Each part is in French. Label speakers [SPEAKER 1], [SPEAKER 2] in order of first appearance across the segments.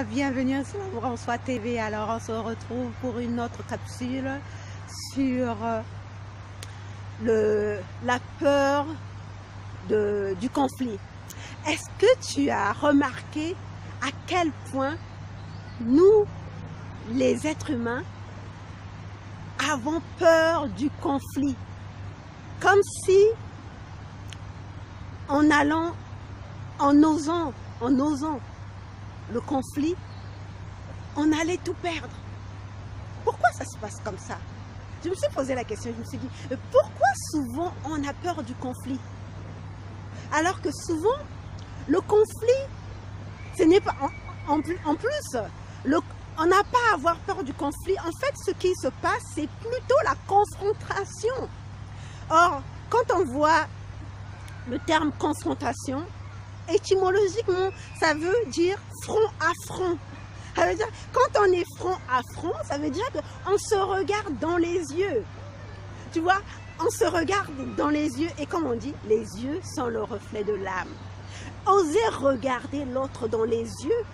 [SPEAKER 1] Bienvenue sur François TV. Alors on se retrouve pour une autre capsule sur la peur du conflit. Est-ce que tu as remarqué à quel point nous, les êtres humains, avons peur du conflit? Comme si en osant le conflit, on allait tout perdre. Pourquoi ça se passe comme ça? Je me suis posé la question, je me suis dit, pourquoi souvent on a peur du conflit? Alors que souvent, le conflit, ce n'est pas... En plus, on n'a pas à avoir peur du conflit. En fait, ce qui se passe, c'est plutôt la confrontation. Or, quand on voit le terme confrontation, étymologiquement, ça veut dire front à front. Ça veut dire, quand on est front à front, ça veut dire qu'on se regarde dans les yeux. Tu vois, on se regarde dans les yeux et comme on dit, les yeux sont le reflet de l'âme. Oser regarder l'autre dans les yeux,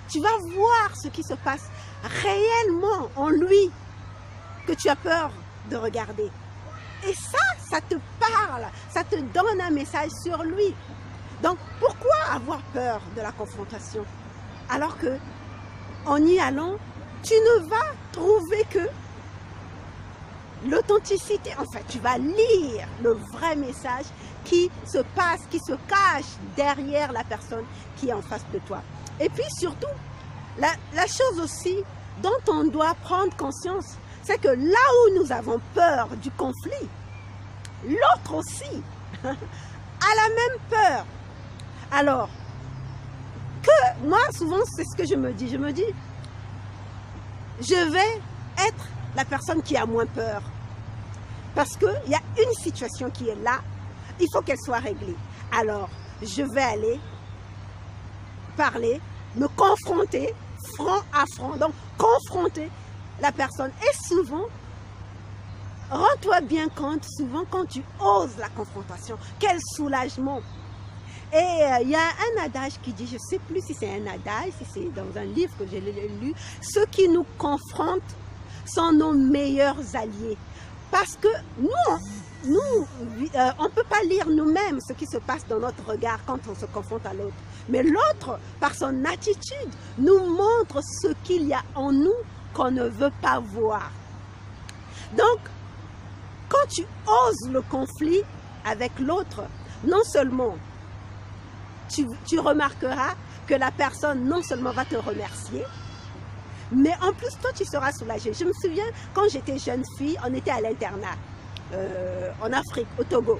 [SPEAKER 1] tu vas voir ce qui se passe réellement en lui que tu as peur de regarder. Et ça te parle, ça te donne un message sur lui. Donc, pourquoi avoir peur de la confrontation? Alors que, en y allant, tu ne vas trouver que l'authenticité. En fait, tu vas lire le vrai message qui se passe, qui se cache derrière la personne qui est en face de toi. Et puis surtout, la chose aussi dont on doit prendre conscience, c'est que là où nous avons peur du conflit, l'autre aussi a la même peur. Alors, que moi, souvent, c'est ce que je me dis. Je me dis, je vais être la personne qui a moins peur. Parce qu'il y a une situation qui est là, il faut qu'elle soit réglée. Alors, je vais aller parler, me confronter, front à front. Donc, confronter la personne. Et souvent, rends-toi bien compte, souvent, quand tu oses la confrontation, quel soulagement. Et il y a un adage qui dit, je ne sais plus si c'est un adage, si c'est dans un livre que j'ai lu, ceux qui nous confrontent sont nos meilleurs alliés. Parce que on ne peut pas lire nous-mêmes ce qui se passe dans notre regard quand on se confronte à l'autre. Mais l'autre, par son attitude, nous montre ce qu'il y a en nous qu'on ne veut pas voir. Donc, quand tu oses le conflit avec l'autre, non seulement tu remarqueras que la personne non seulement va te remercier, mais en plus toi tu seras soulagé. Je me souviens quand j'étais jeune fille, on était à l'internat en Afrique, au Togo.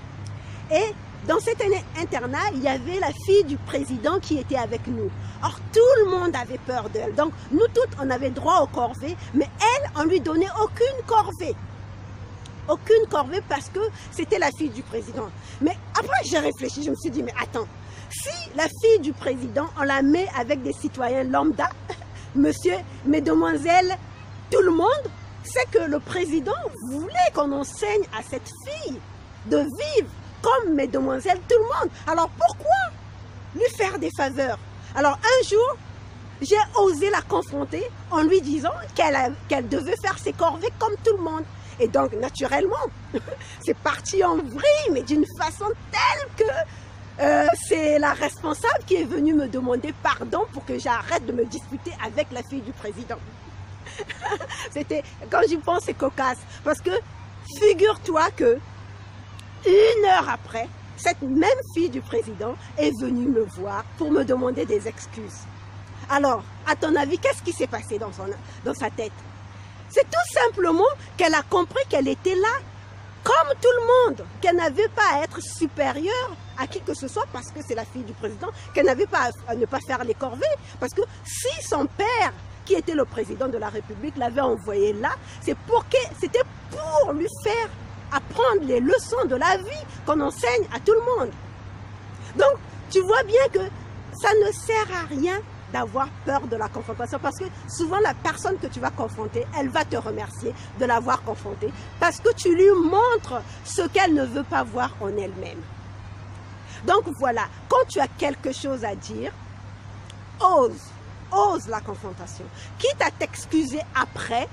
[SPEAKER 1] Et dans cet internat, il y avait la fille du président qui était avec nous. Or, tout le monde avait peur d'elle. Donc, nous toutes, on avait droit aux corvées, mais elle, on lui donnait aucune corvée. Aucune corvée parce que c'était la fille du président. Mais après, j'ai réfléchi, je me suis dit, mais attends, si la fille du président, on la met avec des citoyens lambda, monsieur, mesdemoiselles, tout le monde, c'est que le président voulait qu'on enseigne à cette fille de vivre comme mesdemoiselles, tout le monde. Alors pourquoi lui faire des faveurs? Alors un jour, j'ai osé la confronter en lui disant qu'elle devait faire ses corvées comme tout le monde. Et donc, naturellement, c'est parti en vrille, mais d'une façon telle que c'est la responsable qui est venue me demander pardon pour que j'arrête de me disputer avec la fille du président. C'était, quand j'y pense, c'est cocasse. Parce que, figure-toi que, 1 heure après, cette même fille du président est venue me voir pour me demander des excuses. Alors, à ton avis, qu'est-ce qui s'est passé dans sa tête? C'est tout simplement qu'elle a compris qu'elle était là, comme tout le monde, qu'elle n'avait pas à être supérieure à qui que ce soit parce que c'est la fille du président, qu'elle n'avait pas à ne pas faire les corvées. Parce que si son père, qui était le président de la République, l'avait envoyé là, c'était pour lui faire apprendre les leçons de la vie qu'on enseigne à tout le monde. Donc, tu vois bien que ça ne sert à rien d'avoir peur de la confrontation parce que souvent la personne que tu vas confronter, elle va te remercier de l'avoir confrontée parce que tu lui montres ce qu'elle ne veut pas voir en elle-même. Donc voilà, quand tu as quelque chose à dire, ose ose la confrontation. Quitte à t'excuser après,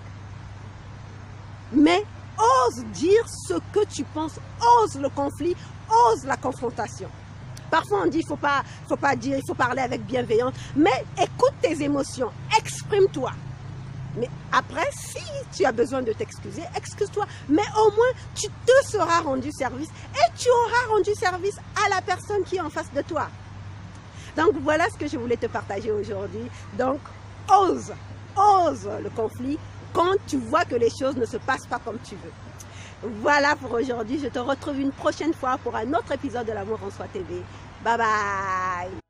[SPEAKER 1] mais ose dire ce que tu penses, ose le conflit, ose la confrontation. Parfois on dit faut pas dire, il faut parler avec bienveillance, mais écoute tes émotions, exprime-toi. Mais après, si tu as besoin de t'excuser, excuse-toi. Mais au moins, tu te seras rendu service et tu auras rendu service à la personne qui est en face de toi. Donc voilà ce que je voulais te partager aujourd'hui. Donc ose le conflit quand tu vois que les choses ne se passent pas comme tu veux. Voilà pour aujourd'hui. Je te retrouve une prochaine fois pour un autre épisode de l'Amour en Soi TV. Bye bye.